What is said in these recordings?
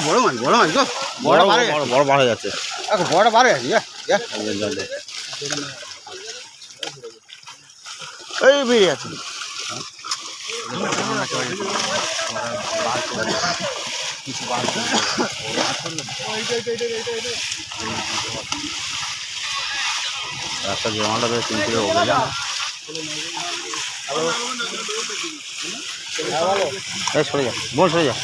বড় মাছ বড় মাছ গো, বড় বড় বার হয়ে যাচ্ছে, বড় বার হয়ে যাচ্ছে। এই বেরিয়ে আছে রাস্তা জমাটা বেশ 3 কিলো হবে যা। সরে যা বল, সরে যা।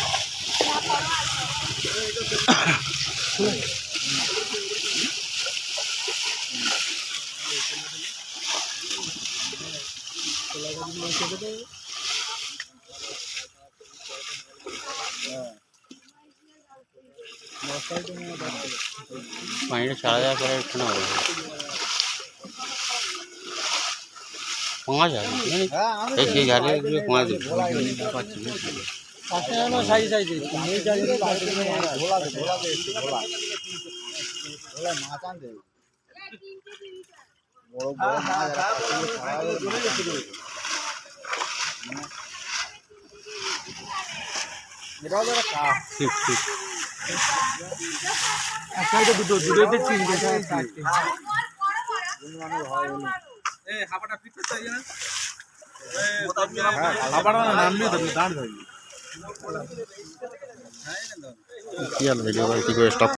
পানিটা ছাড়া যাওয়ার পরে একটু না পাঁচ আছে সেই জালে পাঁচ পাচ্ছি ঠিক ঠিক দুটো দুটোতে চিনতে কি আর ভিডিও করে কি করে স্টপ